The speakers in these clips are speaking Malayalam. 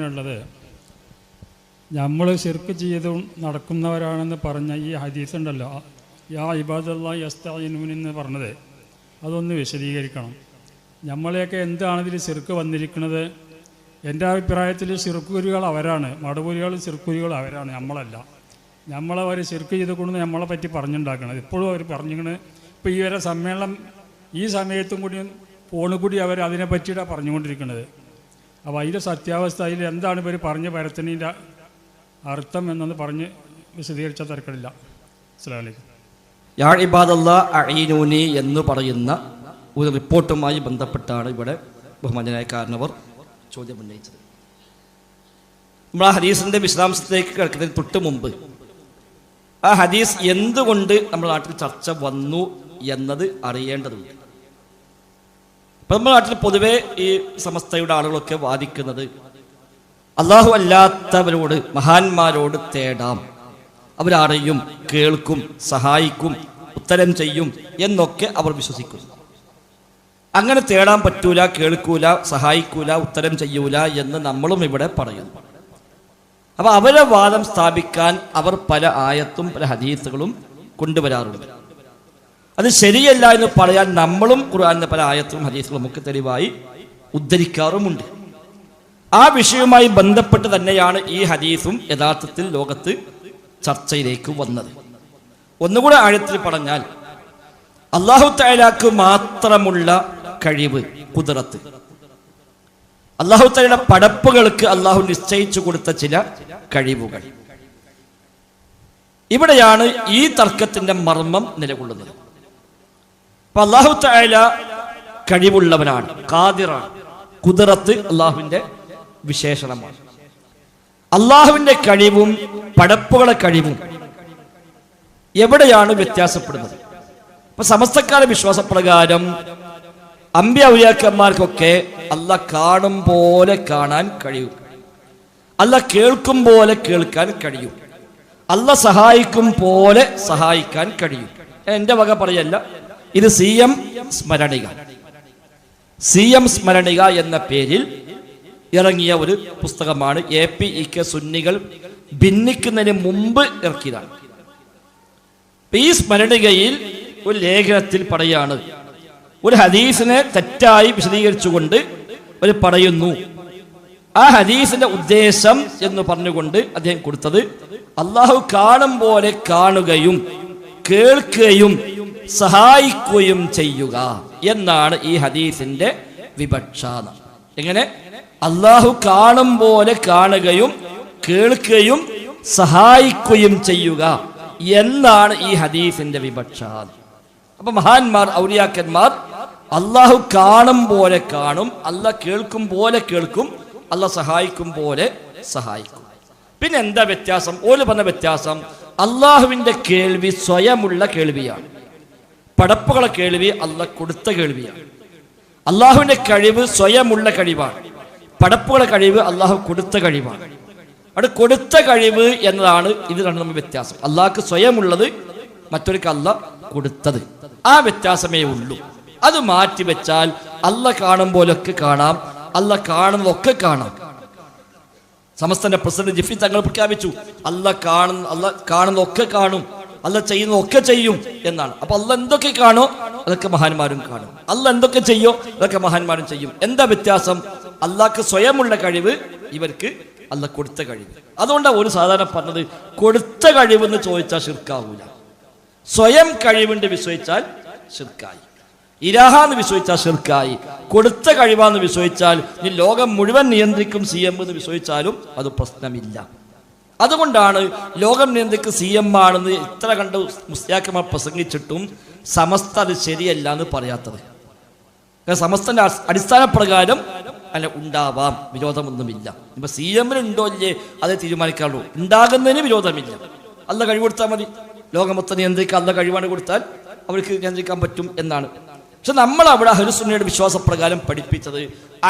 ഉള്ളത് നമ്മൾ ശിർക്ക് ചെയ്ത് നടക്കുന്നവരാണെന്ന് പറഞ്ഞ ഈ ഹദീസ് ഉണ്ടല്ലോ, യാ ഇബാദല്ലാഹി യസ്തഈനൂൻ എന്ന് പറഞ്ഞത്, അതൊന്ന് വിശദീകരിക്കണം. നമ്മളെയൊക്കെ എന്താണ് ഇതിൽ ശിർക്ക് വന്നിരിക്കുന്നത്? എൻ്റെ അഭിപ്രായത്തിൽ ശിർക്കുരികൾ അവരാണ്, മടപുരികളും ശിർക്കുരികളും അവരാണ്, നമ്മളല്ല. നമ്മളവർ ശിർക്ക് ചെയ്തുകൊണ്ട് നമ്മളെ പറ്റി പറഞ്ഞുണ്ടാക്കണത് ഇപ്പോഴും അവർ പറഞ്ഞിങ്ങനെ. ഇപ്പോൾ ഈ വരെ സമ്മേളനം ഈ സമയത്തും കൂടി ഫോണിൽ കൂടി അവർ അതിനെ പറ്റിയിട്ടാണ് പറഞ്ഞുകൊണ്ടിരിക്കുന്നത്. അപ്പോൾ അതിൻ്റെ സത്യാവസ്ഥ, അതിൽ എന്താണ് ഇവർ പറഞ്ഞ പരത്തിൻ്റെ അർത്ഥം എന്നൊന്ന് പറഞ്ഞ് വിശദീകരിച്ചാൽ തിരക്കില്ല. അസ്സലാമു അലൈക്കും. യാ ഇബാദല്ലാഹ് അഈനൂനി എന്ന് പറയുന്ന ഒരു റിപ്പോർട്ടുമായി ബന്ധപ്പെട്ടാണ് ഇവിടെ ബഹുമാന്യനായ കാരണവർ ചോദ്യം ഉന്നയിച്ചത്. നമ്മൾ ആ ഹദീസിൻ്റെ വിശദാംശത്തിലേക്ക് കിടക്കുന്നതിന് തൊട്ട് മുമ്പ് ആ ഹദീസ് എന്തുകൊണ്ട് നമ്മുടെ നാട്ടിൽ ചർച്ച വന്നു എന്നത് അറിയേണ്ടതുണ്ട്. ഇപ്പം നമ്മുടെ നാട്ടിൽ പൊതുവെ ഈ സമസ്തയുടെ ആളുകളൊക്കെ വാദിക്കുന്നത് അള്ളാഹു അല്ലാത്തവരോട്, മഹാന്മാരോട് തേടാം, അവരറിയും, കേൾക്കും, സഹായിക്കും, ഉത്തരം ചെയ്യും എന്നൊക്കെ അവർ വിശ്വസിക്കുന്നു. അങ്ങനെ തേടാൻ പറ്റൂല, കേൾക്കൂല, സഹായിക്കൂല, ഉത്തരം ചെയ്യൂല എന്ന് നമ്മളും ഇവിടെ പറയുന്നു. അപ്പോൾ അവരെ വാദം സ്ഥാപിക്കാൻ അവർ പല ആയത്തും പല ഹദീസുകളും കൊണ്ടുവരാറുണ്ട്. അത് ശരിയല്ല എന്ന് പറയാൻ നമ്മളും ഖുർആനിലെ പല ആയത്തും ഹദീസുകളും ഒക്കെ തെളിവായി ഉദ്ധരിക്കാറുമുണ്ട്. ആ വിഷയവുമായി ബന്ധപ്പെട്ട് തന്നെയാണ് ഈ ഹദീസും യഥാർത്ഥത്തിൽ ലോകത്ത് ചർച്ചയിലേക്ക് വന്നത്. ഒന്നുകൂടെ ആഴത്തിൽ പറഞ്ഞാൽ, അല്ലാഹു തആലാക്ക് മാത്രമുള്ള കഴിവ്, ഖുദ്റത്ത്, അല്ലാഹു തആലയുടെ പടപ്പുകൾക്ക് അല്ലാഹു നിശ്ചയിച്ചു കൊടുത്ത ചില കഴിവുകൾ, ഇവിടെയാണ് ഈ തർക്കത്തിന്റെ മർമ്മം നിലകൊള്ളുന്നത്. അപ്പൊ അല്ലാഹു തആല കഴിവുള്ളവനാണ്, ഖാദിറാണ്. ഖുദ്റത്ത് അല്ലാഹുവിന്റെ വിശേഷണമാണ്. അല്ലാഹുവിന്റെ കഴിവും പടപ്പുകളെ കഴിവും എവിടെയാണ് വ്യത്യാസപ്പെടുന്നത്? ഇപ്പൊ സമസ്തക്കാരുടെ വിശ്വാസപ്രകാരം അമ്പിയ ഔലിയാക്കന്മാർക്കൊക്കെ അല്ലാഹ് കാണും പോലെ കാണാൻ കഴിയും, അല്ലാഹ് കേൾക്കും പോലെ കേൾക്കാൻ കഴിയും, അല്ലാഹ് സഹായിക്കും പോലെ സഹായിക്കാൻ കഴിയും. എൻ്റെ വക പറയല്ല, ഇത് CM സ്മരണിക, CM സ്മരണിക എന്ന പേരിൽ ഇറങ്ങിയ ഒരു പുസ്തകമാണ്. APEK സുന്നികൾ ഭിന്നിക്കുന്നതിന് മുമ്പ് ഇറക്കിയതാണ്. ഈ സ്മരണികയിൽ ഒരു ലേഖനത്തിൽ പറയാണ്, ഒരു ഹദീസിനെ തെറ്റായി വിശദീകരിച്ചുകൊണ്ട് അവർ പറയുന്നു, ആ ഹദീസിന്റെ ഉദ്ദേശം എന്ന് പറഞ്ഞുകൊണ്ട് അദ്ദേഹം കൊടുത്തത് അല്ലാഹു കാണും പോലെ കാണുകയും കേൾക്കുകയും സഹായിക്കുകയും ചെയ്യുക എന്നാണ് ഈ ഹദീസിന്റെ വിവക്ഷ. എങ്ങനെ? അല്ലാഹു കാണും പോലെ കാണുകയും കേൾക്കുകയും സഹായിക്കുകയും ചെയ്യുക എന്നാണ് ഈ ഹദീസിന്റെ വിവക്ഷ. അപ്പൊ മഹാന്മാർ, ഔലിയാക്കന്മാർ അല്ലാഹു കാണും പോലെ കാണും, അല്ലാഹ് കേൾക്കും പോലെ കേൾക്കും, അല്ലാഹ് സഹായിക്കും പോലെ സഹായിക്കും. പിന്നെ എന്താ വ്യത്യാസം? ഓല് പറഞ്ഞ വ്യത്യാസം, അല്ലാഹുവിന്റെ കേൾവി സ്വയമുള്ള കേൾവിയാണ്, പടപ്പുകളെ കേൾവി അല്ലാഹ് കൊടുത്ത കേൾവിയാണ്. അല്ലാഹുവിന്റെ കഴിവ് സ്വയമുള്ള കഴിവാണ്, പടപ്പുകളെ കഴിവ് അല്ലാഹു കൊടുത്ത കഴിവാണ്. അവിടെ കൊടുത്ത കഴിവ് എന്നതാണ് ഇത് രണ്ടും തമ്മിൽ വ്യത്യാസം. അല്ലാഹ്ക്ക് സ്വയമുള്ളത്, മറ്റൊരുക്ക് അല്ലാഹ് കൊടുത്തത്. ആ വ്യത്യാസമേ ഉള്ളൂ. അത് മാറ്റിവെച്ചാൽ അല്ലാഹ് കാണും പോലൊക്കെ കാണാം, അല്ലാഹ് കാണുന്നതൊക്കെ കാണാം. സമസ്തന്റെ പ്രസിഡന്റ് ജിഫ്രി തങ്ങൾ പ്രഖ്യാപിച്ചു, അല്ലാഹ് കാണുന്നതൊക്കെ കാണും, അല്ലാഹ് ചെയ്യുന്നതൊക്കെ ചെയ്യും എന്നാണ്. അപ്പൊ അല്ലാഹ് എന്തൊക്കെ കാണോ അതൊക്കെ മഹാന്മാരും കാണും, അല്ലാഹ് എന്തൊക്കെ ചെയ്യോ അതൊക്കെ മഹാന്മാരും ചെയ്യും. എന്താ വ്യത്യാസം? അല്ലാഹ്ക്ക് സ്വയമുള്ള കഴിവ്, ഇവർക്ക് അല്ലാഹ് കൊടുത്ത കഴിവ്. അതുകൊണ്ടാണ് ഒരു സാധാരണ പറഞ്ഞത്, കൊടുത്ത കഴിവെന്ന് ചോദിച്ചാൽ ശിർക്കാവൂല, സ്വയം കഴിവുണ്ട് വിശ്വസിച്ചാൽ ശിർക്കായി, ഇലാഹാന്ന് വിശ്വസിച്ചാൽ ശിർക്കായി, കൊടുത്ത കഴിവാന്ന് വിശ്വസിച്ചാൽ ഈ ലോകം മുഴുവൻ നിയന്ത്രിക്കും CM എന്ന് വിശ്വസിച്ചാലും അത് പ്രശ്നമില്ല. അതുകൊണ്ടാണ് ലോകം നിയന്ത്രിക്കും CM ആണെന്ന് ഇത്ര കണ്ട് മുസ്ലിയാക്കന്മാർ പ്രസംഗിച്ചിട്ടും സമസ്ത അത് ശരിയല്ല എന്ന് പറയാത്തത്. സമസ്തന്റെ അടിസ്ഥാന പ്രകാരം അല്ല, ഉണ്ടാവാം, വിരോധമൊന്നുമില്ല. ഇപ്പൊ CM ഉണ്ടോ ഇല്ലേ അതേ തീരുമാനിക്കാറുള്ളൂ, ഉണ്ടാകുന്നതിന് വിരോധമില്ല. അല്ല കഴിവ് കൊടുത്താൽ മതി, ലോകം മൊത്തം നിയന്ത്രിക്കാൻ അല്ല കഴിവാണ് കൊടുത്താൽ അവർക്ക് നിയന്ത്രിക്കാൻ പറ്റും എന്നാണ്. പക്ഷെ നമ്മൾ അവിടെ അഹ്ലുസുന്നയുടെ വിശ്വാസപ്രകാരം പഠിപ്പിച്ചത്,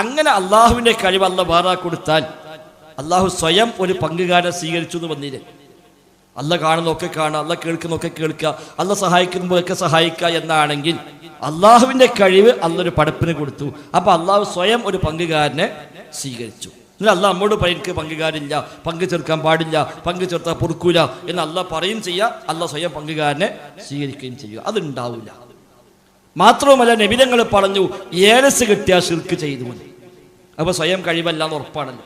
അങ്ങനെ അള്ളാഹുവിന്റെ കഴിവ് അല്ലാഹ് വേറെ കൊടുത്താൽ അള്ളാഹു സ്വയം ഒരു പങ്കുകാരനെ സ്വീകരിച്ചു എന്ന് വന്നില്ലേ. അല്ലാഹ് കാണുന്നതൊക്കെ കാണുക, അല്ലാഹ് കേൾക്കുന്നതൊക്കെ കേൾക്കുക, അല്ലാഹ് സഹായിക്കുമ്പോഴൊക്കെ സഹായിക്കുക എന്നാണെങ്കിൽ അള്ളാഹുവിൻ്റെ കഴിവ് അള്ളൊരു പടപ്പിന് കൊടുത്തു. അപ്പോൾ അള്ളാഹു സ്വയം ഒരു പങ്കുകാരനെ സ്വീകരിച്ചു. എന്നാൽ അള്ളാഹ് നമ്മോട് പറയും എനിക്ക് പങ്കുകാരില്ല, പങ്കു ചേർക്കാൻ പാടില്ല, പങ്കു ചേർത്താൽ പൊറുക്കൂല എന്ന് അള്ളാഹ് പറയും ചെയ്യുക. അള്ളാഹ് സ്വയം പങ്കുകാരനെ സ്വീകരിക്കുകയും ചെയ്യുക. അതുണ്ടാവില്ല. മാത്രവുമല്ല നബിതങ്ങൾ പറഞ്ഞു ഏലസ് കിട്ടിയാൽ ശിർക്ക് ചെയ്തു. അപ്പോൾ സ്വയം കഴിവല്ല എന്ന് ഉറപ്പാണല്ലോ.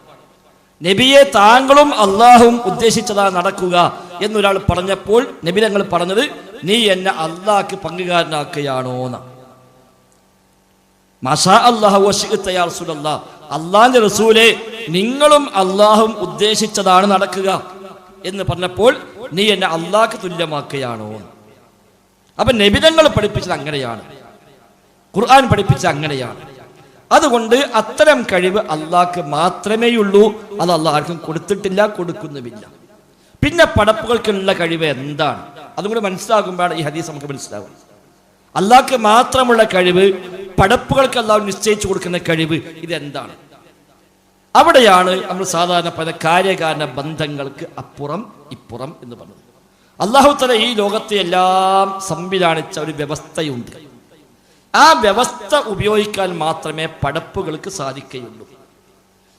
നബിയെ താങ്കളും അള്ളാഹും ഉദ്ദേശിച്ചതാണ് നടക്കുക എന്നൊരാൾ പറഞ്ഞപ്പോൾ നബിതങ്ങൾ പറഞ്ഞത് നീ എന്നെ അള്ളാഹ്ക്ക് പങ്കുകാരനാക്കുകയാണോ എന്ന്. മാഷാ അല്ലാഹു വശിഅ്ത യാ റസൂലല്ലാഹ്, അള്ളാഹിന്റെ റസൂലേ നിങ്ങളും അള്ളാഹും ഉദ്ദേശിച്ചതാണ് നടക്കുക എന്ന് പറഞ്ഞപ്പോൾ നീ എന്നെ അള്ളാഹ്ക്ക് തുല്യമാക്കുകയാണോ. അപ്പൊ നബിതങ്ങൾ പഠിപ്പിച്ചത് അങ്ങനെയാണ്, ഖുർആൻ പഠിപ്പിച്ചത് അങ്ങനെയാണ്. അതുകൊണ്ട് അത്തരം കഴിവ് അള്ളാഹ്ക്ക് മാത്രമേയുള്ളൂ. അത് അള്ളാഹ് ആർക്കും കൊടുത്തിട്ടില്ല, കൊടുക്കുന്നുമില്ല. പിന്നെ പടപ്പുകൾക്കുള്ള കഴിവ് എന്താണ്? അതും കൂടെ മനസ്സിലാകുമ്പോഴാണ് ഈ ഹദീസ് നമുക്ക് മനസ്സിലാവുക. അള്ളാഹ്ക്ക് മാത്രമുള്ള കഴിവ്, പടപ്പുകൾക്ക് അള്ളാഹു നിശ്ചയിച്ചു കൊടുക്കുന്ന കഴിവ്, ഇതെന്താണ്? അവിടെയാണ് നമ്മൾ സാധാരണ പല കാര്യകാരണ ബന്ധങ്ങൾക്ക് അപ്പുറം ഇപ്പുറം എന്ന് പറഞ്ഞത്. അള്ളാഹു തആല ഈ ലോകത്തെ എല്ലാം സംവിധാനിച്ച ഒരു വ്യവസ്ഥയുണ്ട്. ആ വ്യവസ്ഥ ഉപയോഗിക്കാൻ മാത്രമേ പടപ്പുകൾക്ക് സാധിക്കുകയുള്ളൂ.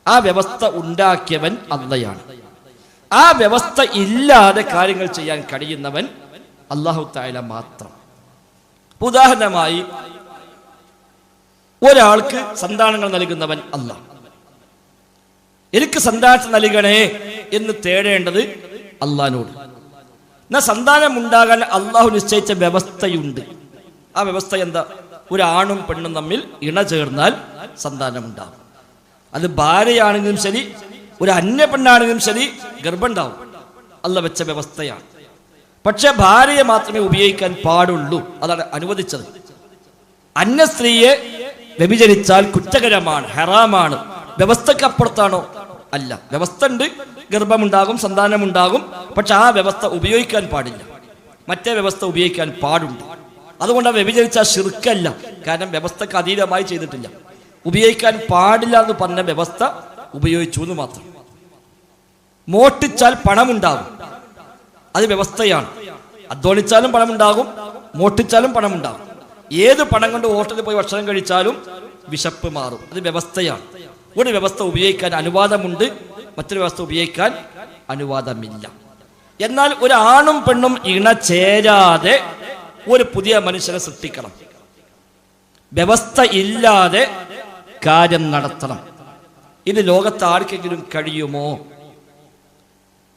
ആ വ്യവസ്ഥ ഉണ്ടാക്കിയവൻ അള്ളയാണ്. ആ വ്യവസ്ഥ ഇല്ലാതെ കാര്യങ്ങൾ ചെയ്യാൻ കഴിയുന്നവൻ അല്ലാഹു തആല മാത്രം. ഉദാഹരണമായി ഒരാൾക്ക് സന്താനങ്ങൾ നൽകുന്നവൻ അല്ലാഹ്. എനിക്ക് സന്താനം നൽകണേ എന്ന് തേടേണ്ടത് അള്ളാഹിനോട്. എന്നാൽ സന്താനം ഉണ്ടാകാൻ അള്ളാഹു നിശ്ചയിച്ച വ്യവസ്ഥയുണ്ട്. ആ വ്യവസ്ഥ എന്താ? ഒരാണും പെണ്ണും തമ്മിൽ ഇണ ചേർന്നാൽ സന്താനം ഉണ്ടാകും. അത് ഭാര്യയാണെങ്കിലും ശരി, ഒരു അന്യ പെണ്ണാണെങ്കിലും ശരി, ഗർഭം ഉണ്ടാവും. അള്ളാഹ് വെച്ച വ്യവസ്ഥയാണ്. പക്ഷെ ഭാര്യയെ മാത്രമേ ഉപയോഗിക്കാൻ പാടുള്ളൂ, അതാണ് അനുവദിച്ചത്. അന്യ സ്ത്രീയെ വ്യഭിചരിച്ചാൽ കുറ്റകരമാണ്, ഹറാമാണ്. വ്യവസ്ഥക്കപ്പുറത്താണോ? അല്ല. വ്യവസ്ഥ ഉണ്ട്, ഗർഭമുണ്ടാകും, സന്താനമുണ്ടാകും. പക്ഷെ ആ വ്യവസ്ഥ ഉപയോഗിക്കാൻ പാടില്ല. മറ്റേ വ്യവസ്ഥ ഉപയോഗിക്കാൻ പാടുണ്ട്. അതുകൊണ്ട് ആ വ്യഭിചരിച്ച ശിർക്കല്ല, കാരണം വ്യവസ്ഥക്ക് അതീതമായി ചെയ്തിട്ടില്ല. ഉപയോഗിക്കാൻ പാടില്ല എന്ന് പറഞ്ഞ വ്യവസ്ഥ ഉപയോഗിച്ചു എന്ന് മാത്രം. മോഷ്ടിച്ചാൽ പണമുണ്ടാകും, അത് വ്യവസ്ഥയാണ്. അധ്വാനിച്ചാലും പണമുണ്ടാകും, മോഷ്ടിച്ചാലും പണമുണ്ടാകും. ഏത് പണം കൊണ്ട് ഹോട്ടലിൽ പോയി ഭക്ഷണം കഴിച്ചാലും വിശപ്പ് മാറും, അത് വ്യവസ്ഥയാണ്. ഒരു വ്യവസ്ഥ ഉപയോഗിക്കാൻ അനുവാദമുണ്ട്, മറ്റൊരു വ്യവസ്ഥ ഉപയോഗിക്കാൻ അനുവാദമില്ല. എന്നാൽ ഒരു ആണും പെണ്ണും ഇണ ചേരാതെ ഒരു പുതിയ മനുഷ്യനെ സൃഷ്ടിക്കണം. വ്യവസ്ഥ ഇല്ലാതെ കാര്യം നടത്തണം. ഇത് ലോകത്ത് ആർക്കെങ്കിലും കഴിയുമോ?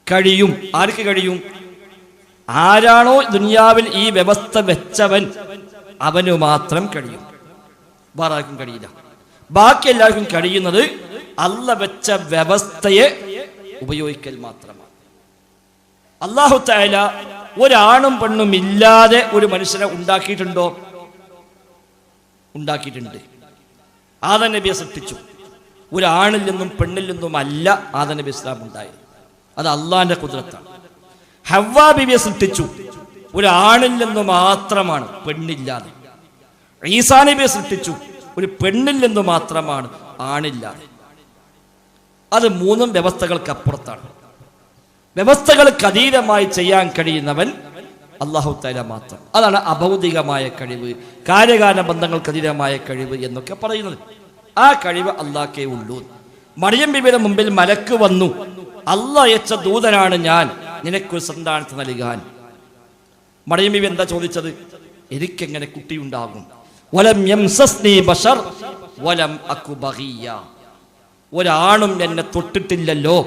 കഴിയും. ആർക്ക് കഴിയും? ആരാണോ ദുനിയാവിൽ ഈ വ്യവസ്ഥ വെച്ചവൻ അവന് മാത്രം കഴിയും, വേറെ ആർക്കും കഴിയില്ല. ബാക്കി എല്ലാവർക്കും കഴിയുന്നത് അല്ലാഹ് വെച്ച വ്യവസ്ഥയെ ഉപയോഗിക്കൽ മാത്രമാണ്. അല്ലാഹു തആല ഒരാണും പെണ്ണും ഇല്ലാതെ ഒരു മനുഷ്യനെ ഉണ്ടാക്കിയിട്ടുണ്ടോ? ഉണ്ടാക്കിയിട്ടുണ്ട്. ആദം നബിയെ സൃഷ്ടിച്ചു. ഒരാണിൽ നിന്നും പെണ്ണിൽ നിന്നും അല്ല ആദം നബി ഇസ്ലാം ഉണ്ടായത്, അത് അള്ളാഹിന്റെ ഖുദ്റത്താണ്. ഹവ്വാ ബിബിയെ സൃഷ്ടിച്ചു. ഒരാണിൽ നിന്ന് മാത്രമാണ്, പെണ്ണില്ലാതെ. ഈസാ നബിയെ സൃഷ്ടിച്ചു. ഒരു പെണ്ണിൽ നിന്ന് മാത്രമാണ്, ആണില്ലാതെ. അത് മൂന്നും വ്യവസ്ഥകൾക്ക് അപ്പുറത്താണ്. വ്യവസ്ഥകൾക്ക് അതീതമായി ചെയ്യാൻ കഴിയുന്നവൻ അല്ലാഹു തആല മാത്രം. അതാണ് അഭൗതികമായ കഴിവ്, കാര്യകാരണ ബന്ധങ്ങൾക്ക് അതീതമായ കഴിവ് എന്നൊക്കെ പറയുന്നത്. ആ കഴിവ് അല്ലാഹ്ക്കേ ഉള്ളൂ. മറിയം ബിബിയുടെ മുമ്പിൽ മലക്ക് വന്നു, അല്ലാഹ് അയച്ച ദൂതനാണ് ഞാൻ, നിനക്കൊരു സന്താനത്തെ നൽകാൻ. മറിയം ബിബി എന്താ ചോദിച്ചത്? എനിക്കെങ്ങനെ കുട്ടിയുണ്ടാകും? വലം യംസസ്നി ബശർ വലം അകു ബഗിയ. ഒരാണും എന്നെ തൊട്ടിട്ടില്ലല്ലോ,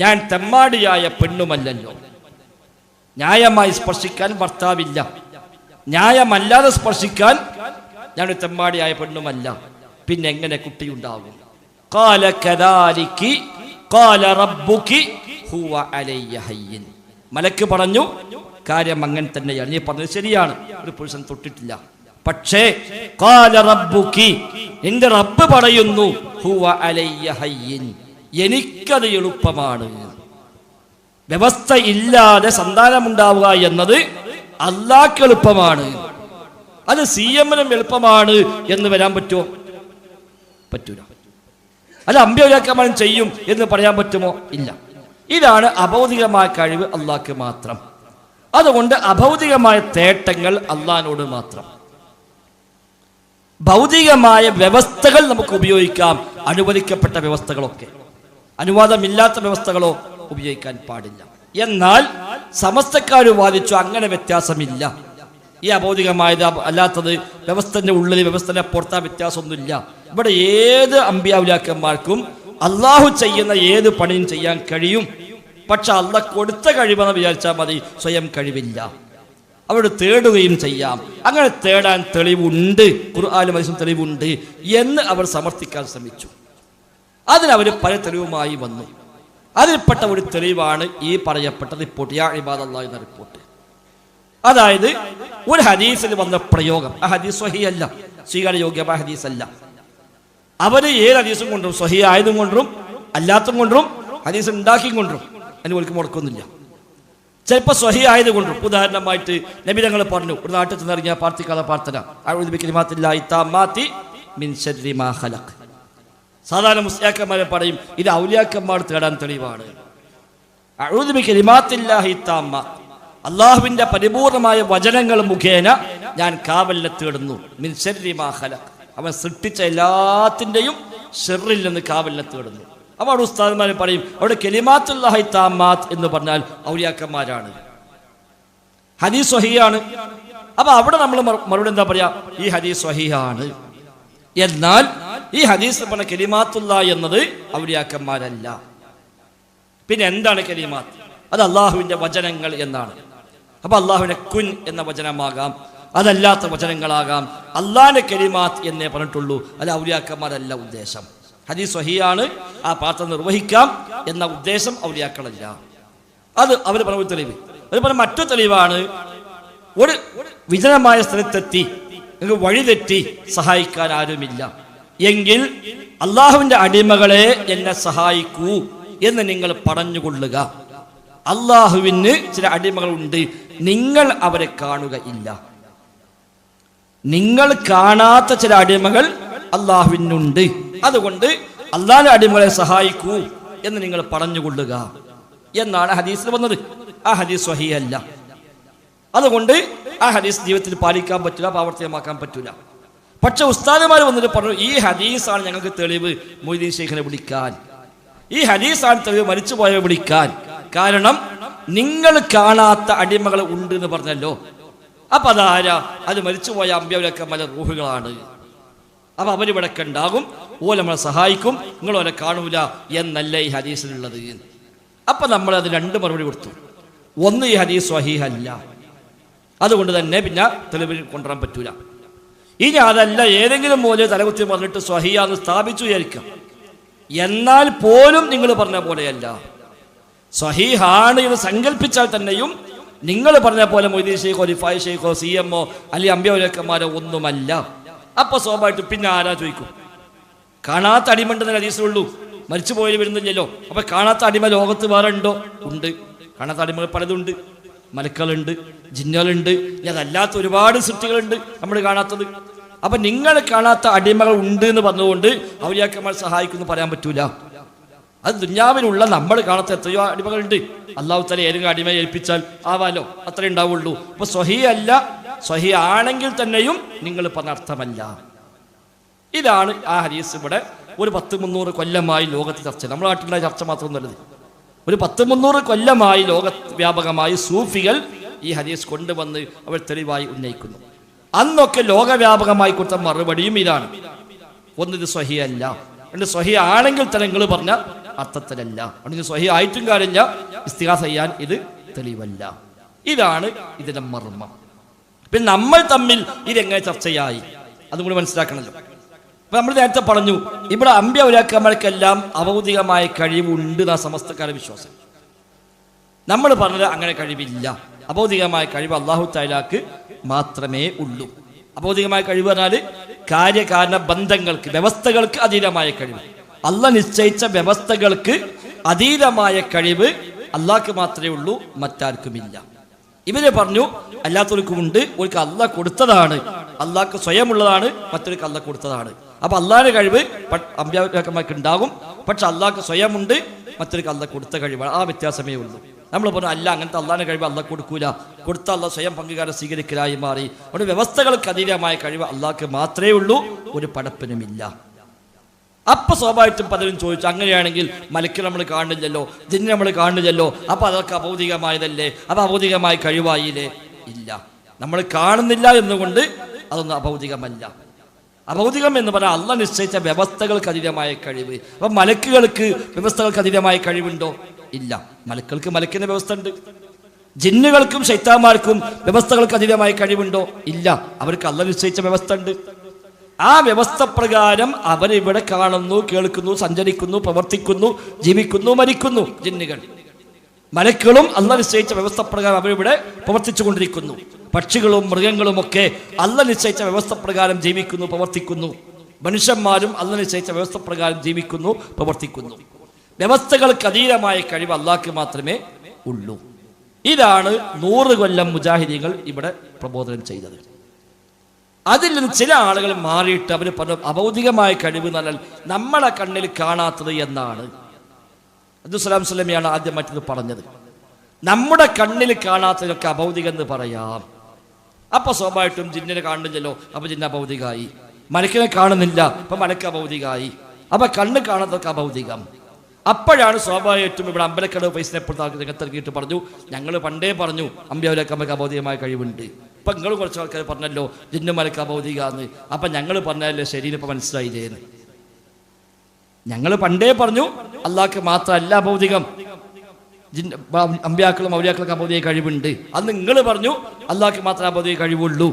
ഞാൻ തെമ്മാടിയായ പെണ്ണുമല്ലല്ലോ. ന്യായമായി സ്പർശിക്കാൻ ഭർത്താവില്ല, ന്യായമല്ലാതെ സ്പർശിക്കാൻ ഞാനൊരു തെമ്മാടിയായ പെണ്ണുമല്ല, പിന്നെ എങ്ങനെ കുട്ടിയുണ്ടാകും? ഖാല കദാലികി ഖാല റബ്ബുകി ഹുവ അലയ്യ ഹയ്യിൻ. മലക്ക് പറഞ്ഞു, കാര്യം അങ്ങനെ തന്നെയാണ്, നീ പറഞ്ഞത് ശരിയാണ്, ഒരു പുരുഷൻ തൊട്ടിട്ടില്ല. പക്ഷേ ഖാല റബ്ബുകി, നിന്റെ റബ്ബ് പറയുന്നു, ഹുവ അലയ്യ ഹയ്യിൻ, എനിക്കത് എളുപ്പമാണ്. വ്യവസ്ഥ ഇല്ലാതെ സന്താനമുണ്ടാവുക എന്നത് അല്ലാഹ്ക്ക് എളുപ്പമാണ്. അത് CM-നും എളുപ്പമാണ് എന്ന് വരാൻ പറ്റുമോ? പറ്റൂല. അല്ല അമ്പ്യവരാക്കന്മാരും ചെയ്യും എന്ന് പറയാൻ പറ്റുമോ? ഇല്ല. ഇതാണ് അഭൗതികമായ കഴിവ് അല്ലാഹ്ക്ക് മാത്രം. അതുകൊണ്ട് അഭൗതികമായ തേട്ടങ്ങൾ അല്ലാഹ്വിനോട് മാത്രം. ഭൗതികമായ വ്യവസ്ഥകൾ നമുക്ക് ഉപയോഗിക്കാം, അനുവദിക്കപ്പെട്ട വ്യവസ്ഥകളൊക്കെ. അനുവാദമില്ലാത്ത വ്യവസ്ഥകളോ ഉപയോഗിക്കാൻ പാടില്ല. എന്നാൽ സമസ്തക്കാർ വാദിച്ചു അങ്ങനെ വ്യത്യാസമില്ല. ഈ അഭൗതികമായത് അല്ലാത്തത് വ്യവസ്ഥന്റെ ഉള്ളിൽ വ്യവസ്ഥന്റെ പുറത്താ വ്യത്യാസമൊന്നുമില്ല. ഇവിടെ ഏത് അമ്പിയാവുലാക്കന്മാർക്കും അള്ളാഹു ചെയ്യുന്ന ഏത് പണിയും ചെയ്യാൻ കഴിയും. പക്ഷെ അള്ളാഹ് കൊടുത്ത കഴിവെന്ന് വിചാരിച്ചാൽ മതി, സ്വയം കഴിവില്ല. അവിടെ തേടുകയും ചെയ്യാം. അങ്ങനെ തേടാൻ തെളിവുണ്ട്, ഖുർആനിലും ഹദീസിലും തെളിവുണ്ട് എന്ന് അവർ സമർത്ഥിക്കാൻ ശ്രമിച്ചു. അതിനവർ പല തെളിവുമായി വന്നു. അതിൽപ്പെട്ട ഒരു തെളിവാണ് ഈ പറയപ്പെട്ട റിപ്പോർട്ട്, യാ ഇബാദല്ലാഹ് എന്ന റിപ്പോർട്ട്. അതായത് ഒരു ഹദീസിൽ വന്ന പ്രയോഗം, ആ ഹദീസ് സ്വഹീഹല്ല, സ്വീകാര്യയോഗ്യമായ ഹദീസല്ല. അവര് ഏത് ഹദീസും കൊണ്ടും, സ്വഹീഹ് ആയതും കൊണ്ടും അല്ലാത്തതും കൊണ്ടും ഹദീസ് ഉണ്ടാക്കിയും കൊണ്ടും അതിന് ഒരിക്കലും മുടക്കൊന്നുമില്ല. ചിലപ്പോൾ സ്വഹീഹ് ആയത് കൊണ്ടും, ഉദാഹരണമായിട്ട് നബി തങ്ങൾ പറഞ്ഞു, ഒരു നാട്ടിൽ ചെന്നിറങ്ങിയ പ്രാർത്ഥിക്കാതെ പ്രാർത്ഥന, അഊദു ബികലിമാത്തില്ലാഹി താമ്മാത്തി മിൻ ശർരി മാ ഖലഖ്. സാധാരണ മുസ്ലിയാക്കന്മാരെ പറയും ഇത് ഔലിയാക്കന്മാർ തേടാൻ തെളിവാണ്. അഊദു ബികലിമാത്തില്ലാഹി താമ്മ, അള്ളാഹുവിന്റെ പരിപൂർണമായ വചനങ്ങൾ മുഖേന ഞാൻ കാവലിനെ തേടുന്നു. മിൻ ശർരി മാ ഖലഖ്, അവൻ സൃഷ്ടിച്ച എല്ലാത്തിൻ്റെയും ഷെറിൽ നിന്ന് കാവലിനെ തേടുന്നു. അപ്പോൾ അവിടെ ഉസ്താദന്മാർ പറയും അവിടെ കലിമാത്തുല്ലാഹി താമ്മാത്ത് എന്ന് പറഞ്ഞാൽ ഔലിയാക്കന്മാരാണ്, ഹദീസ് സ്വഹീഹാണ്. അപ്പൊ അവിടെ നമ്മൾ മറുപടി എന്താ പറയാ, ഈ ഹദീസ് സ്വഹീഹാണ്. എന്നാൽ ഈ ഹദീസ് പറഞ്ഞ കലിമാത്തുല്ലാ എന്നത് ഔലിയാക്കന്മാരല്ല. പിന്നെ എന്താണ് കലിമാത്ത്? അത് അള്ളാഹുവിന്റെ വചനങ്ങൾ എന്നാണ്. അപ്പൊ അള്ളാഹുവിന്റെ കുൻ എന്ന വചനമാകാം, അതല്ലാത്ത വചനങ്ങളാകാം. അള്ളാഹിന്റെ കലിമാത്ത് എന്നേ പറഞ്ഞിട്ടുള്ളൂ, അല്ല ഔലിയാക്കന്മാരല്ല ഉദ്ദേശം. ഹദീസ് സ്വഹീഹാണ്, ആ പ്രാർത്ഥന നിർവഹിക്കാം എന്ന ഉദ്ദേശം ഔലിയാക്കളല്ല. അത് അവർ പറഞ്ഞ ഒരു തെളിവ്. അതുപോലെ മറ്റൊരു തെളിവാണ്, ഒരു വിജനമായ സ്ഥലത്തെത്തി നിങ്ങൾക്ക് വഴിതെറ്റി സഹായിക്കാൻ ആരുമില്ല എങ്കിൽ അള്ളാഹുവിന്റെ അടിമകളെ എന്നെ സഹായിക്കൂ എന്ന് നിങ്ങൾ പറഞ്ഞുകൊള്ളുക. അള്ളാഹുവിന് ചില അടിമകളുണ്ട്, നിങ്ങൾ അവരെ കാണുകയില്ല. നിങ്ങൾ കാണാത്ത ചില അടിമകൾ അള്ളാഹുവിനുണ്ട്. അതുകൊണ്ട് അള്ളാഹുവിന്റെ അടിമകളെ സഹായിക്കൂ എന്ന് നിങ്ങൾ പറഞ്ഞുകൊള്ളുക എന്നാണ് ഹദീസിൽ വന്നത്. ആ ഹദീസ് സ്വഹീഹല്ല. അതുകൊണ്ട് ആ ഹദീസ് ജീവിതത്തിൽ പാലിക്കാൻ പറ്റില്ല, പ്രാവർത്തികമാക്കാൻ പറ്റില്ല. പക്ഷെ ഉസ്താദുമാർ വന്നിട്ട് പറഞ്ഞു ഈ ഹദീസാണ് ഞങ്ങൾക്ക് തെളിവ് മൊയ്തീൻ ശൈഖിനെ വിളിക്കാൻ, ഈ ഹദീസാണ് തെളിവ് മരിച്ചുപോയവരെ വിളിക്കാൻ. കാരണം നിങ്ങൾ കാണാത്ത അടിമകൾ ഉണ്ട് എന്ന് പറഞ്ഞല്ലോ. അപ്പൊ അതാരാ? അത് മരിച്ചുപോയ അമ്പിയാവിലൊക്കെ മല റൂഹുകളാണ്. അപ്പൊ അവരിവിടൊക്കെ ഉണ്ടാകും, ഓല നമ്മളെ സഹായിക്കും, നിങ്ങളോലെ കാണൂല എന്നല്ല ഈ ഹദീസിലുള്ളത്. അപ്പൊ നമ്മൾ അത് രണ്ട് മറുപടി കൊടുത്തു. ഒന്ന്, ഈ ഹദീസ് സ്വഹീഹല്ല, അതുകൊണ്ട് തന്നെ പിന്നെ തെളിവിൽ കൊണ്ടുവരാൻ പറ്റൂല. ഇനി അതല്ല, ഏതെങ്കിലും പോലെ തലകുത്തി പറഞ്ഞിട്ട് സ്വഹീഹാന്ന് സ്ഥാപിച്ചു വിചാരിക്കാം, എന്നാൽ പോലും നിങ്ങൾ പറഞ്ഞ പോലെയല്ല. സ്വഹീഹാണ് എന്ന് സങ്കല്പിച്ചാൽ തന്നെയും നിങ്ങൾ പറഞ്ഞ പോലെ മൊയ്തീൻ ഷെയ്ഖോ റിഫായി ഷെയ്ഖോ CMO അല്ലെങ്കിൽ അമ്പിയാവുലക്കന്മാരോ ഒന്നുമല്ല. അപ്പൊ സ്വാഭാവികമായിട്ട് പിന്നെ ആരാ ചോദിക്കും? കാണാത്ത അടിമണ്ടെന്ന് ഹദീസിലുള്ളൂ, മരിച്ചു പോയാൽ വരുന്നില്ലല്ലോ. അപ്പൊ കാണാത്ത അടിമ ലോകത്ത് വേറെ ഉണ്ടോ? ഉണ്ട്. കാണാത്ത അടിമകൾ പലതുണ്ട്, മലക്കളുണ്ട്, ജിന്നുകളുണ്ട്, അതല്ലാത്ത ഒരുപാട് സൃഷ്ടികളുണ്ട് നമ്മൾ കാണാത്തത്. അപ്പൊ നിങ്ങൾ കാണാത്ത അടിമകൾ ഉണ്ട് എന്ന് പറഞ്ഞുകൊണ്ട് ഔലിയാക്കന്മാർ സഹായിക്കുമെന്ന് പറയാൻ പറ്റൂല. അത് ദുനിയാവിലുള്ള നമ്മൾ കാണാത്ത എത്രയോ അടിമകളുണ്ട്. അള്ളാഹു തആല ഏതെങ്കിലും അടിമയെ ഏൽപ്പിച്ചാൽ ആവാലോ, അത്രേ ഉണ്ടാവുള്ളൂ. അപ്പൊ സ്വഹീഹ് അല്ല, സ്വഹീഹ് ആണെങ്കിൽ തന്നെയും നിങ്ങൾ പറഞ്ഞ അർത്ഥമല്ല. ഇതാണ് ആ ഹദീസ്. ഇവിടെ ഒരു 100-300 കൊല്ലമായി ലോകത്ത് ചർച്ച, നമ്മുടെ നാട്ടിലുള്ള ചർച്ച മാത്രമൊന്നുമല്ലത്. ഒരു 100-300 കൊല്ലമായി ലോകവ്യാപകമായി സൂഫികൾ ഈ ഹദീസ് കൊണ്ടുവന്ന് അവർ തെളിവായി ഉന്നയിക്കുന്നു. അന്നൊക്കെ ലോകവ്യാപകമായി കൊടുത്ത മറുപടിയും ഇതാണ്. ഒന്ന്, ഇത് സ്വഹീഹ് അല്ല. രണ്ട്, സ്വഹീഹ് ആണെങ്കിൽ തന്നെ നിങ്ങൾ പറഞ്ഞ അർത്ഥത്തിലല്ല. അല്ലെങ്കിൽ സ്വഹീഹ് ആയിട്ടും കാര്യമില്ല, ഇസ്തിഗാസ ചെയ്യാൻ ഇത് തെളിവല്ല. ഇതാണ് ഇതിന്റെ മർമ്മം. പിന്നെ നമ്മൾ തമ്മിൽ ഇതെങ്ങനെ ചർച്ചയായി അതും കൂടി മനസ്സിലാക്കണമല്ലോ. അപ്പൊ നമ്മൾ നേരത്തെ പറഞ്ഞു, ഇവിടെ അമ്പിയാവുലക്കന്മാർക്കെല്ലാം അഭൗതികമായ കഴിവുണ്ട് എന്നാ സമസ്തക്കാരുടെ വിശ്വാസം. നമ്മൾ പറഞ്ഞത് അങ്ങനെ കഴിവില്ല. അഭൗതികമായ കഴിവ് അല്ലാഹു തആലക്ക് മാത്രമേ ഉള്ളൂ. അഭൗതികമായ കഴിവ് പറഞ്ഞാൽ കാര്യകാരണ ബന്ധങ്ങൾക്ക്, വ്യവസ്ഥകൾക്ക് അതീതമായ കഴിവ്. അള്ളാഹ് നിശ്ചയിച്ച വ്യവസ്ഥകൾക്ക് അതീതമായ കഴിവ് അള്ളാഹ്ക്ക് മാത്രമേ ഉള്ളൂ, മറ്റാർക്കുമില്ല. ഇവരെ പറഞ്ഞു അല്ലാത്തവർക്കുമുണ്ട്, ഒരിക്കൽ അള്ളാഹ് കൊടുത്തതാണ്, അള്ളാഹ്ക്ക് സ്വയമുള്ളതാണ്, മറ്റൊരു അള്ളാഹ് കൊടുത്തതാണ്. അപ്പൊ അള്ളാഹിന്റെ കഴിവ് അമ്പിയാക്കന്മാർക്ക് ഉണ്ടാകും, പക്ഷെ അള്ളാഹ്ക്ക് സ്വയമുണ്ട്, മറ്റൊരു അള്ളാഹ് കൊടുത്ത കഴിവാണ്. ആ വ്യത്യാസമേ ഉള്ളൂ. നമ്മൾ പറഞ്ഞു അല്ല, അങ്ങനത്തെ അള്ളാഹിന്റെ കഴിവ് അള്ളാഹ് കൊടുക്കൂല, കൊടുത്ത അള്ളാഹ് സ്വയം പങ്കുകാരെ സ്വീകരിക്കലായി മാറി. അതുകൊണ്ട് വ്യവസ്ഥകൾക്ക് അതീതമായ കഴിവ് അള്ളാഹ്ക്ക് മാത്രമേ ഉള്ളൂ, ഒരു പടപ്പിനുമില്ല. അപ്പൊ സ്വാഭാവികമായിട്ടും പലരും ചോദിച്ചു, അങ്ങനെയാണെങ്കിൽ മലക്ക് നമ്മൾ കാണുന്നില്ലല്ലോ, ജിന്നെ നമ്മൾ കാണുന്നില്ലല്ലോ, അപ്പൊ അതൊക്കെ അഭൗതികമായതല്ലേ, അപ്പൊ അഭൗതികമായ കഴിവായില്ലേ? ഇല്ല, നമ്മൾ കാണുന്നില്ല എന്നുകൊണ്ട് അതൊന്നും അഭൗതികമല്ല. അഭൗതികം എന്ന് പറഞ്ഞാൽ അള്ളാഹ് നിശ്ചയിച്ച വ്യവസ്ഥകൾക്ക് അതീതമായ കഴിവ്. അപ്പൊ മലക്കുകൾക്ക് വ്യവസ്ഥകൾക്ക് അതീതമായ കഴിവുണ്ടോ? ഇല്ല. മലക്കുകൾക്ക് മലക്കിന്റെ വ്യവസ്ഥ ഉണ്ട്. ജിന്നുകൾക്കും ശൈത്താന്മാർക്കും വ്യവസ്ഥകൾക്ക് അതീതമായ കഴിവുണ്ടോ? ഇല്ല. അവർക്ക് അള്ളാഹ് നിശ്ചയിച്ച വ്യവസ്ഥ ഉണ്ട്. ആ വ്യവസ്ഥ പ്രകാരം അവരിവിടെ കാണുന്നു, കേൾക്കുന്നു, സഞ്ചരിക്കുന്നു, പ്രവർത്തിക്കുന്നു, ജീവിക്കുന്നു, മരിക്കുന്നു. ജിന്നുകൾ, മലക്കുകളും അള്ളാഹ് നിശ്ചയിച്ച വ്യവസ്ഥ പ്രകാരം അവരിവിടെ പ്രവർത്തിച്ചു കൊണ്ടിരിക്കുന്നു. പക്ഷികളും മൃഗങ്ങളും ഒക്കെ അള്ളാഹ് നിശ്ചയിച്ച വ്യവസ്ഥ പ്രകാരം ജീവിക്കുന്നു, പ്രവർത്തിക്കുന്നു. മനുഷ്യന്മാരും അള്ളാഹ് നിശ്ചയിച്ച വ്യവസ്ഥ പ്രകാരം ജീവിക്കുന്നു, പ്രവർത്തിക്കുന്നു. വ്യവസ്ഥകൾക്ക് അതീതമായ കഴിവ് അള്ളാഹ്ക്ക് മാത്രമേ ഉള്ളൂ. ഇതാണ് 100 കൊല്ലം മുജാഹിദീങ്ങൾ ഇവിടെ പ്രബോധനം ചെയ്തത്. അതിൽ നിന്ന് ചില ആളുകൾ മാറിയിട്ട് അവർ പറഞ്ഞ അഭൗതികമായ കഴിവ് എന്നാൽ നമ്മളെ കണ്ണിൽ കാണാത്തത് എന്നാണ്. അബ്ദുസ്സലാം സ്വലമിയാണ് ആദ്യം മറ്റത് പറഞ്ഞത്. നമ്മുടെ കണ്ണിൽ കാണാത്തതൊക്കെ അഭൗതികം എന്ന് പറയാം. അപ്പൊ സ്വാഭാവികമായിട്ടും ജിന്നിനെ കാണുന്നില്ലല്ലോ, അപ്പൊ ജിന്ന അഭൗതികമായി. മലക്കിനെ കാണുന്നില്ല, അപ്പൊ മലക്ക് അഭൗതികമായി. അപ്പൊ കണ്ണ് കാണാത്തതൊക്കെ അഭൗതികം. അപ്പോഴാണ് സ്വാഭാവികമായിട്ടും ഇവിടെ അമ്പലക്കടവ് പൈസനെപ്പെടുത്ത രംഗത്തിറങ്ങിയിട്ട് പറഞ്ഞു, ഞങ്ങൾ പണ്ടേ പറഞ്ഞു അമ്പ്യാവിലേക്ക് നമുക്ക് അഭൗതികമായ കഴിവുണ്ട്. ഇപ്പൊ നിങ്ങൾ കുറച്ച് ആൾക്കാർ പറഞ്ഞല്ലോ ജിന്നു മലക്ക് അഭൗതികാന്ന്. അപ്പൊ ഞങ്ങൾ പറഞ്ഞല്ലേ ശരി, ഇപ്പൊ മനസ്സിലായില്ലേന്ന്. ഞങ്ങൾ പണ്ടേ പറഞ്ഞു അള്ളാഹ്ക്ക് മാത്രമല്ല അഭൗതികം, അമ്പ്യാക്കളും ഔലിയാക്കളൊക്കെ അഭൗതിക കഴിവുണ്ട്. അന്ന് നിങ്ങൾ പറഞ്ഞു അള്ളാഹ്ക്ക് മാത്രമേ അഭൗതിക കഴിവുള്ളൂ.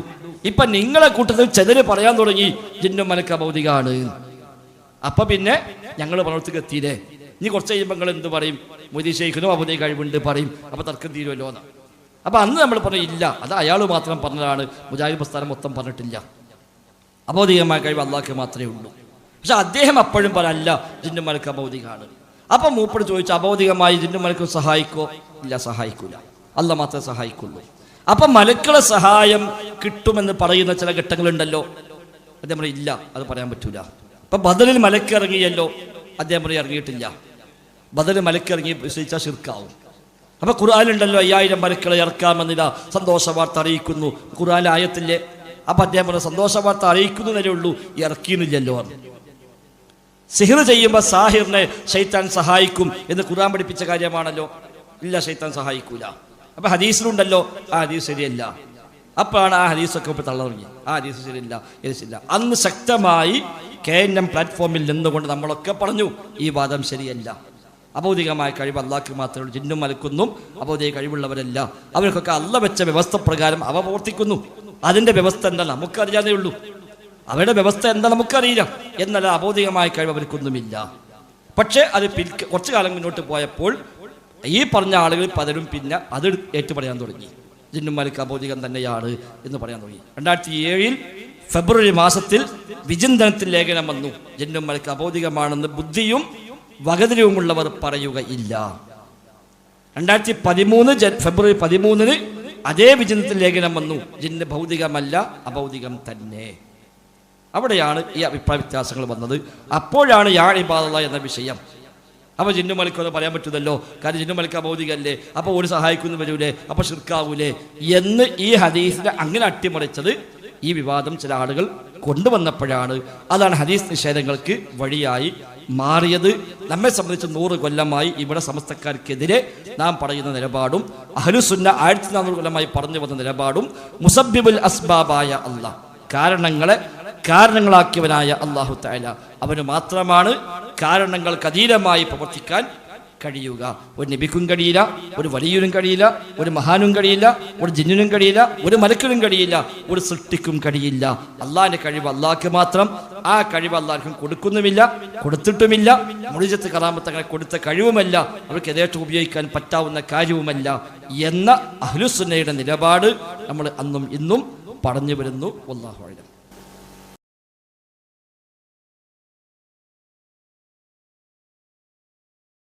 ഇപ്പൊ നിങ്ങളെ കൂട്ടത്തിൽ ചിലര് പറയാൻ തുടങ്ങി ജിന്നും മലക്ക് അഭൗതികാണ്. അപ്പൊ പിന്നെ ഞങ്ങൾ പ്രവർത്തിക്ക് എത്തിയില്ലേ. ഇനി കുറച്ച് കഴിയുമ്പോൾ നിങ്ങൾ എന്ത് പറയും? മൊയ്തീൻ ശൈഖിനും അഭൗതിക കഴിവുണ്ട് പറയും. അപ്പൊ തർക്കം തീരുമല്ലോ എന്ന്. അപ്പൊ അന്ന് നമ്മൾ പറഞ്ഞു ഇല്ല, അത് അയാൾ മാത്രം പറഞ്ഞതാണ്, മുജാഹിദ് പ്രസ്ഥാനം മൊത്തം പറഞ്ഞിട്ടില്ല. അഭൗതികമായ കഴിവ് അള്ളാഹ്ക്ക് മാത്രമേ ഉള്ളൂ. പക്ഷെ അദ്ദേഹം അപ്പോഴും പറയല്ല ജിന്നും മലക്ക് അഭൗതികമാണ്. അപ്പൊ മൂപ്പട് ചോദിച്ചു, അഭൗതികമായി ജിന്നും മലക്കും സഹായിക്കോ? ഇല്ല, സഹായിക്കൂല. അള്ളാഹ് മാത്രമേ സഹായിക്കുള്ളൂ. അപ്പൊ മലക്കളെ സഹായം കിട്ടുമെന്ന് പറയുന്ന ചില ഘട്ടങ്ങളുണ്ടല്ലോ. അദ്ദേഹം പറയും ഇല്ല, അത് പറയാൻ പറ്റൂല. അപ്പൊ ബദറിൽ മലക്ക് ഇറങ്ങിയല്ലോ, അദ്ദേഹം പറയും ഇറങ്ങിയിട്ടില്ല. ബദറിൽ മലക്ക് ഇറങ്ങി വിശ്വസിച്ചാൽ ശിർക്കാവും. അപ്പൊ ഖുർആനിലുണ്ടല്ലോ 5000 മലക്കളെ ഇറക്കാമെന്നില്ല, സന്തോഷ വാർത്ത അറിയിക്കുന്നു. ഖുർആനിലെ ആയത്തില്ലേ. അപ്പൊ അദ്ദേഹം പറഞ്ഞു സന്തോഷ വാർത്ത അറിയിക്കുന്നതേ ഉള്ളൂ, ഇറക്കിയുന്നില്ലല്ലോ. സിഹിർ ചെയ്യുമ്പോൾ സാഹിറിനെ ശൈത്താൻ സഹായിക്കും എന്ന് ഖുർആൻ പഠിപ്പിച്ച കാര്യമാണല്ലോ. ഇല്ല, ശൈത്താൻ സഹായിക്കൂല. അപ്പൊ ഹദീസിലുണ്ടല്ലോ, ആ ഹദീസ് ശരിയല്ല. അപ്പോഴാണ് ആ ഹദീസൊക്കെ ഇപ്പോൾ തള്ളറിഞ്ഞു. ആ ഹദീസ് ശരിയല്ല, ശരിയില്ല. അന്ന് ശക്തമായി KNM പ്ലാറ്റ്ഫോമിൽ നിന്നുകൊണ്ട് നമ്മളൊക്കെ പറഞ്ഞു ഈ വാദം ശരിയല്ല. അഭൗതികമായ കഴിവ് അള്ളാഹ്ക്ക് മാത്രമേ ഉള്ളൂ. ജിന്നും മലക്കൊന്നും അഭൗതിക കഴിവുള്ളവരല്ല. അവർക്കൊക്കെ അള്ള വെച്ച വ്യവസ്ഥ പ്രകാരം അവ പ്രവർത്തിക്കുന്നു. അതിൻ്റെ വ്യവസ്ഥ എന്താ നമുക്കറിയാതേ ഉള്ളൂ. അവരുടെ വ്യവസ്ഥ എന്താ നമുക്കറിയില്ല. എന്നല്ല അഭൗതികമായ കഴിവ് അവർക്കൊന്നുമില്ല. പക്ഷേ അത് കുറച്ചു കാലം മുന്നോട്ട് പോയപ്പോൾ ഈ പറഞ്ഞ ആളുകൾ പലരും പിന്നെ അത് ഏറ്റുപറയാൻ തുടങ്ങി. ജിന്നും മലക്ക് അഭൗതികം തന്നെയാണ് എന്ന് പറയാൻ തുടങ്ങി. 2007 ഫെബ്രുവരി മാസത്തിൽ വിചിന്തനത്തിൽ ലേഖനം വന്നു. ജിന്നും മലക്ക് അഭൗതികമാണെന്ന് ബുദ്ധിയും വകതിരിവുമുള്ളവർ പറയുകയില്ല. 2013 ഫെബ്രുവരി 13 അതേ വിചിന്തനത്തിൽ ലേഖനം വന്നു. ജിന്ന് ഭൗതികമല്ല, അഭൗതികം തന്നെ. അവിടെയാണ് ഈ അഭിപ്രായ വ്യത്യാസങ്ങൾ വന്നത്. അപ്പോഴാണ് യാ ഇബാദല്ലാഹ് എന്ന വിഷയം. അപ്പോൾ ജിന്നു മലക്കൊന്ന് പറയാൻ പറ്റുമല്ലോ, കാരണം ജിന്നു മലക്ക് അഭൗതികല്ലേ, അപ്പോൾ ഒരു സഹായിക്കുന്നു വരൂലേ, അപ്പോൾ ശിർക്കാവൂലേ എന്ന് ഈ ഹദീസിനെ അങ്ങനെ അട്ടിമറിച്ചത് ഈ വിവാദം ചില ആളുകൾ കൊണ്ടുവന്നപ്പോഴാണ്. അതാണ് ഹദീസ് നിഷേധങ്ങൾക്ക് വഴിയായി മാറിയത്. നമ്മെ സംബന്ധിച്ച് 100 കൊല്ലമായി ഇവിടെ സമസ്തക്കാർക്കെതിരെ നാം പറയുന്ന നിലപാടും അഹ്ലുസുന്ന 1400 കൊല്ലമായി പറഞ്ഞു വന്ന നിലപാടും മുസബ്ബിബുൽ അസ്ബാബായ അല്ലാഹ്, കാരണങ്ങളാക്കിയവനായ അല്ലാഹു തആല അവന് മാത്രമാണ് കാരണങ്ങൾക്ക് അതീതമായി പ്രവർത്തിക്കാൻ കഴിയുക. ഒരു നബിക്കും കഴിയില്ല, ഒരു വലിയനും കഴിയില്ല, ഒരു മഹാനും കഴിയില്ല, ഒരു ജിന്നിനും കഴിയില്ല, ഒരു മലക്കിനും കഴിയില്ല, ഒരു സൃഷ്ടിക്കും കഴിയില്ല. അള്ളാഹിന്റെ കഴിവ് അള്ളാഹ്ക്ക് മാത്രം. ആ കഴിവ് അള്ളാഹ്ക്കും കൊടുക്കുന്നുമില്ല, കൊടുത്തിട്ടുമില്ല. മുഅ്ജിസത്ത് കറാമത്ത് അങ്ങനെ കൊടുത്ത കഴിവുമല്ല, അവർക്ക് യഥേഷ്ടം ഉപയോഗിക്കാൻ പറ്റാവുന്ന കാര്യവുമല്ല എന്ന അഹ്ലുസുന്നയുടെ നിലപാട് നമ്മൾ അന്നും ഇന്നും പറഞ്ഞു വരുന്നു. വല്ലാഹു അഅലം.